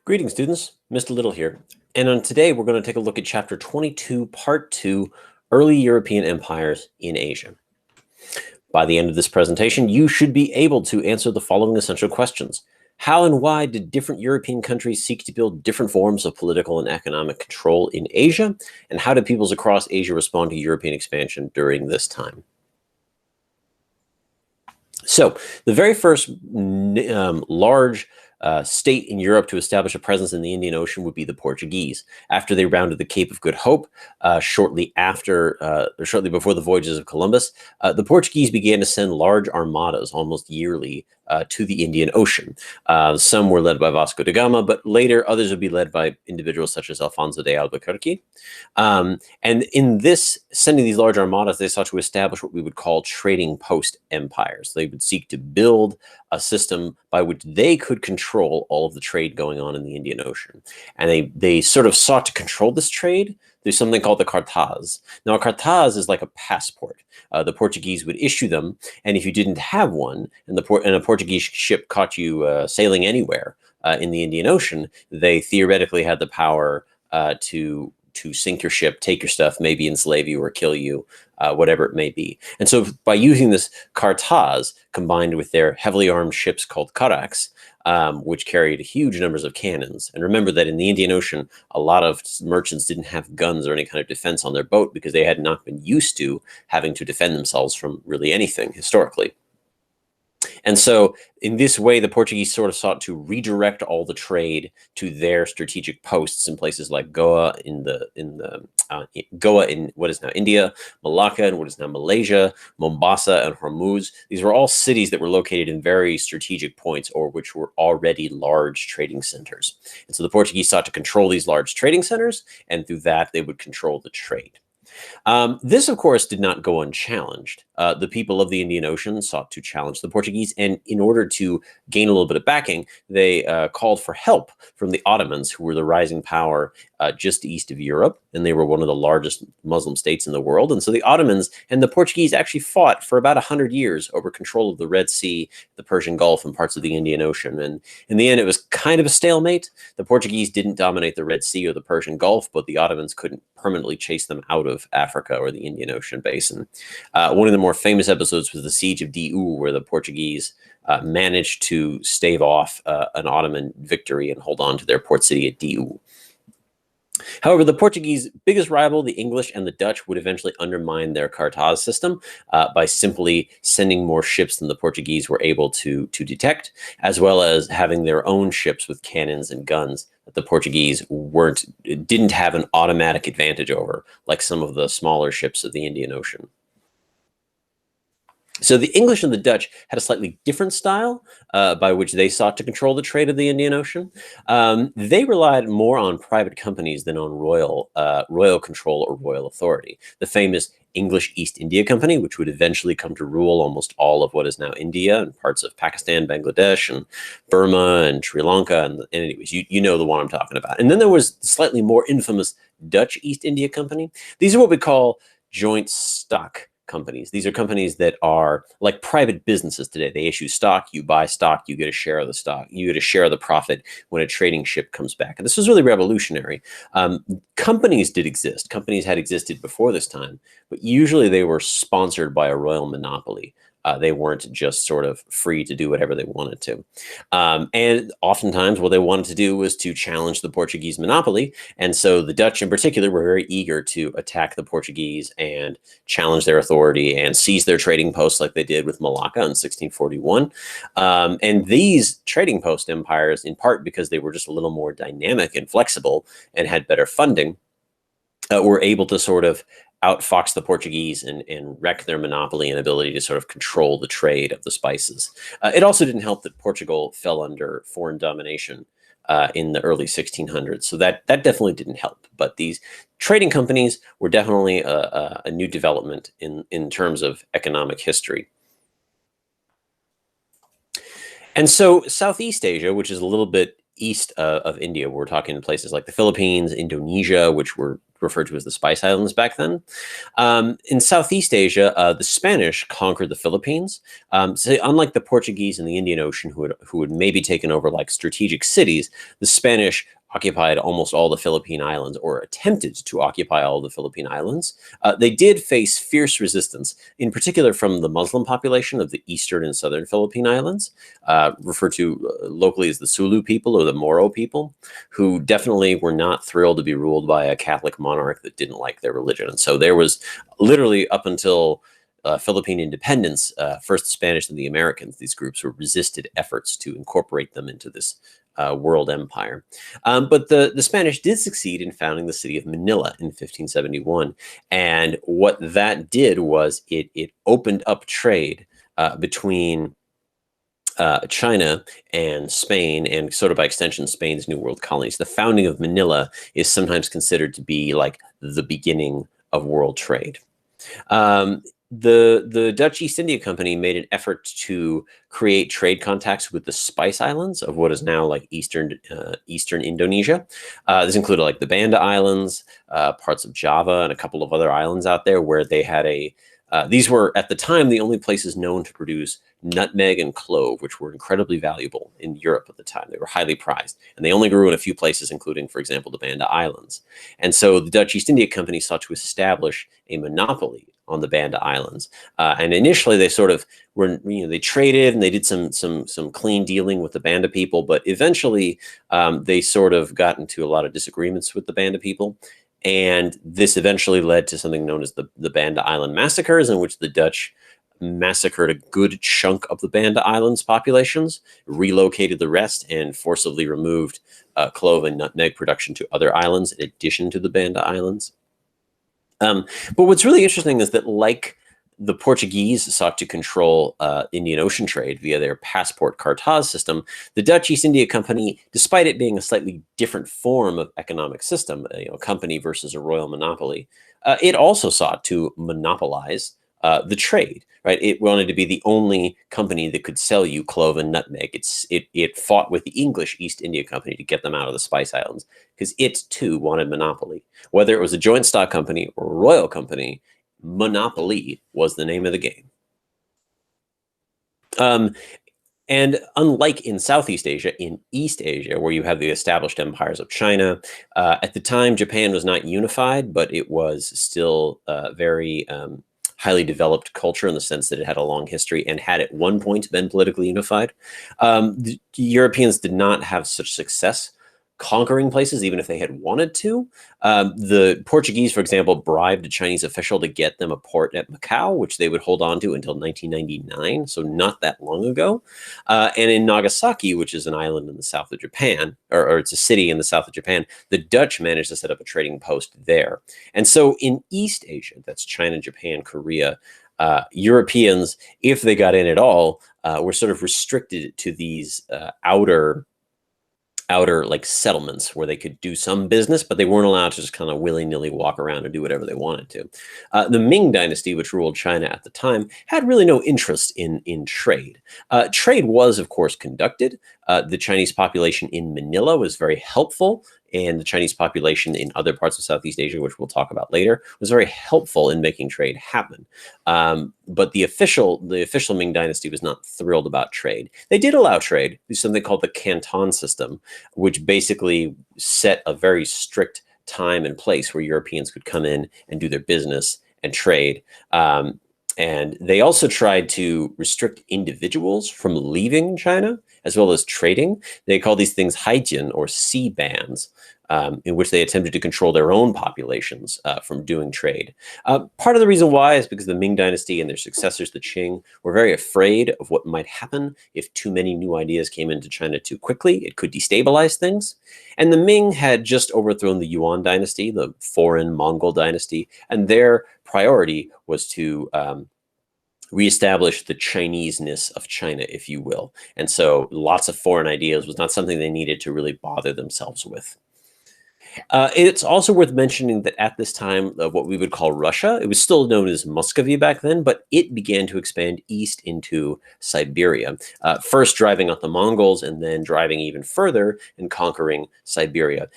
Greetings, students. Mr. Little here. And on today, we're going to take a look at Chapter 22, Part 2, Early European Empires in Asia. By the end of this presentation, you should be able to answer the following essential questions. How and why did different European countries seek to build different forms of political and economic control in Asia? And how did peoples across Asia respond to European expansion during this time? So the very first large state in Europe to establish a presence in the Indian Ocean would be the Portuguese. After they rounded the Cape of Good Hope, shortly before the voyages of Columbus, the Portuguese began to send large armadas almost yearly to the Indian Ocean. Some were led by Vasco da Gama, but later others would be led by individuals such as Alfonso de Albuquerque. And in this, sending these large armadas, they sought to establish what we would call trading post empires. They would seek to build a system by which they could control all of the trade going on in the Indian Ocean. And they sort of sought to control this trade through something called the Cartaz. Now, a Cartaz is like a passport. The Portuguese would issue them, and if you didn't have one, and a Portuguese ship caught you sailing anywhere in the Indian Ocean, they theoretically had the power to sink your ship, take your stuff, maybe enslave you or kill you, whatever it may be. And so by using this Cartaz combined with their heavily armed ships called Carracks, which carried huge numbers of cannons. And remember that in the Indian Ocean, a lot of merchants didn't have guns or any kind of defense on their boat because they had not been used to having to defend themselves from really anything historically. And so in this way, the Portuguese sort of sought to redirect all the trade to their strategic posts in places like Goa in what is now India, Malacca in what is now Malaysia, Mombasa and Hormuz. These were all cities that were located in very strategic points or which were already large trading centers. And so the Portuguese sought to control these large trading centers, and through that, they would control the trade. This, of course, did not go unchallenged. The people of the Indian Ocean sought to challenge the Portuguese, and in order to gain a little bit of backing, they called for help from the Ottomans, who were the rising power just east of Europe, and they were one of the largest Muslim states in the world. And so the Ottomans and the Portuguese actually fought for about 100 years over control of the Red Sea, the Persian Gulf, and parts of the Indian Ocean. And in the end, it was kind of a stalemate. The Portuguese didn't dominate the Red Sea or the Persian Gulf, but the Ottomans couldn't permanently chase them out of Africa or the Indian Ocean basin. One of the more famous episodes was the Siege of Diu, where the Portuguese managed to stave off an Ottoman victory and hold on to their port city at Diu. However, the Portuguese' biggest rival, the English and the Dutch, would eventually undermine their Cartaz system by simply sending more ships than the Portuguese were able to detect, as well as having their own ships with cannons and guns that the Portuguese didn't have an automatic advantage over, like some of the smaller ships of the Indian Ocean. So the English and the Dutch had a slightly different style by which they sought to control the trade of the Indian Ocean. They relied more on private companies than on royal control or royal authority. The famous English East India Company, which would eventually come to rule almost all of what is now India and parts of Pakistan, Bangladesh, and Burma and Sri Lanka. And anyways, you know the one I'm talking about. And then there was the slightly more infamous Dutch East India Company. These are what we call joint stock companies. These are companies that are like private businesses today. They issue stock, you buy stock, you get a share of the stock, you get a share of the profit when a trading ship comes back. And this was really revolutionary. Companies did exist. Companies had existed before this time, but usually they were sponsored by a royal monopoly. They weren't just sort of free to do whatever they wanted to. And oftentimes what they wanted to do was to challenge the Portuguese monopoly. And so the Dutch in particular were very eager to attack the Portuguese and challenge their authority and seize their trading posts like they did with Malacca in 1641. And these trading post empires, in part because they were just a little more dynamic and flexible and had better funding, were able to sort of outfox the Portuguese and wreck their monopoly and ability to sort of control the trade of the spices. It also didn't help that Portugal fell under foreign domination in the early 1600s. So that definitely didn't help. But these trading companies were definitely a new development in terms of economic history. And so Southeast Asia, which is a little bit east of India. We're talking places like the Philippines, Indonesia, which were referred to as the Spice Islands back then. In Southeast Asia, the Spanish conquered the Philippines. So unlike the Portuguese in the Indian Ocean, who had maybe taken over like strategic cities, the Spanish occupied almost all the Philippine Islands, or attempted to occupy all the Philippine Islands. They did face fierce resistance, in particular from the Muslim population of the eastern and southern Philippine Islands, referred to locally as the Sulu people or the Moro people, who definitely were not thrilled to be ruled by a Catholic monarch that didn't like their religion. And so there was literally up until Philippine independence, first the Spanish and the Americans, these groups were resisted efforts to incorporate them into this world empire. But the Spanish did succeed in founding the city of Manila in 1571. And what that did was it opened up trade between China and Spain, and sort of by extension, Spain's New World colonies. The founding of Manila is sometimes considered to be like the beginning of world trade. The Dutch East India Company made an effort to create trade contacts with the Spice Islands of what is now like eastern Indonesia. This included like the Banda Islands, parts of Java, and a couple of other islands out there where they had these were at the time the only places known to produce nutmeg and clove, which were incredibly valuable in Europe at the time. They were highly prized, and they only grew in a few places, including, for example, the Banda Islands. And so the Dutch East India Company sought to establish a monopoly on the Banda Islands. And initially, they sort of were, they traded and they did some clean dealing with the Banda people, but eventually they sort of got into a lot of disagreements with the Banda people. And this eventually led to something known as the Banda Island massacres, in which the Dutch massacred a good chunk of the Banda Islands populations, relocated the rest, and forcibly removed clove and nutmeg production to other islands in addition to the Banda Islands. But what's really interesting is that, like the Portuguese sought to control Indian Ocean trade via their passport Cartaz system, the Dutch East India Company, despite it being a slightly different form of economic system, a company versus a royal monopoly, it also sought to monopolize the trade. Right, it wanted to be the only company that could sell you clove and nutmeg. It fought with the English East India Company to get them out of the Spice Islands, because it too wanted monopoly. Whether it was a joint stock company or a royal company, monopoly was the name of the game. And unlike in Southeast Asia, in East Asia, where you have the established empires of China, at the time Japan was not unified, but it was still very highly developed culture in the sense that it had a long history and had at one point been politically unified. The Europeans did not have such success conquering places, even if they had wanted to. The Portuguese, for example, bribed a Chinese official to get them a port at Macau, which they would hold on to until 1999, so not that long ago. And in Nagasaki, which is an island in the south of Japan, or it's a city in the south of Japan, the Dutch managed to set up a trading post there. And so in East Asia, that's China, Japan, Korea, Europeans, if they got in at all, were sort of restricted to these outer like settlements where they could do some business, but they weren't allowed to just kind of willy-nilly walk around and do whatever they wanted to. The Ming Dynasty, which ruled China at the time, had really no interest in trade. Trade was, of course, conducted. The Chinese population in Manila was very helpful, and the Chinese population in other parts of Southeast Asia, which we'll talk about later, was very helpful in making trade happen. But the official Ming Dynasty was not thrilled about trade. They did allow trade through something called the Canton system, which basically set a very strict time and place where Europeans could come in and do their business and trade. And they also tried to restrict individuals from leaving China, as well as trading. They call these things haijian, or sea bans, in which they attempted to control their own populations from doing trade. Part of the reason why is because the Ming Dynasty and their successors, the Qing, were very afraid of what might happen if too many new ideas came into China too quickly. It could destabilize things. And the Ming had just overthrown the Yuan Dynasty, the foreign Mongol dynasty, and their priority was to reestablish the Chinese-ness of China, if you will. And so lots of foreign ideas was not something they needed to really bother themselves with. It's also worth mentioning that at this time of what we would call Russia, it was still known as Muscovy back then, but it began to expand east into Siberia, first driving out the Mongols and then driving even further and conquering Siberia.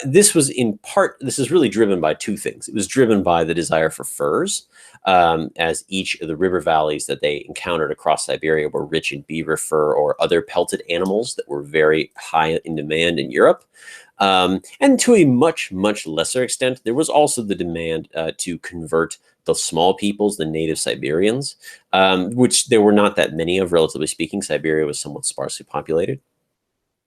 This was in part, this is really driven by two things. It was driven by the desire for furs, as each of the river valleys that they encountered across Siberia were rich in beaver fur or other pelted animals that were very high in demand in Europe. And to a much, much lesser extent, there was also the demand to convert the small peoples, the native Siberians, which there were not that many of, relatively speaking. Siberia was somewhat sparsely populated.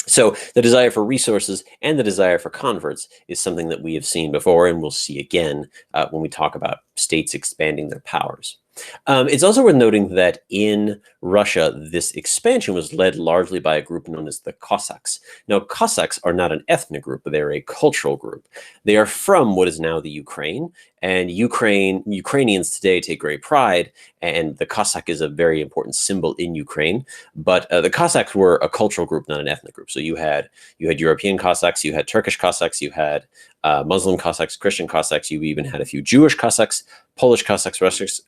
So the desire for resources and the desire for converts is something that we have seen before and we'll see again when we talk about states expanding their powers. It's also worth noting that in Russia, this expansion was led largely by a group known as the Cossacks. Now, Cossacks are not an ethnic group, but they're a cultural group. They are from what is now the Ukraine, and Ukrainians today take great pride, and the Cossack is a very important symbol in Ukraine. But the Cossacks were a cultural group, not an ethnic group. So you had European Cossacks, you had Turkish Cossacks, you had Muslim Cossacks, Christian Cossacks, you even had a few Jewish Cossacks, Polish Cossacks,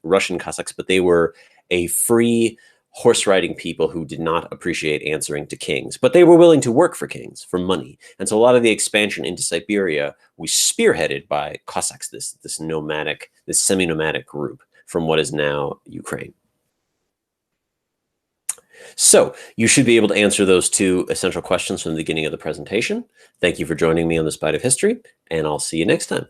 Russian Cossacks, but they were a free horse riding people who did not appreciate answering to kings, but they were willing to work for kings for money. And so a lot of the expansion into Siberia was spearheaded by Cossacks, this semi-nomadic group from what is now Ukraine. So you should be able to answer those two essential questions from the beginning of the presentation. Thank you for joining me on this Bite of History, and I'll see you next time.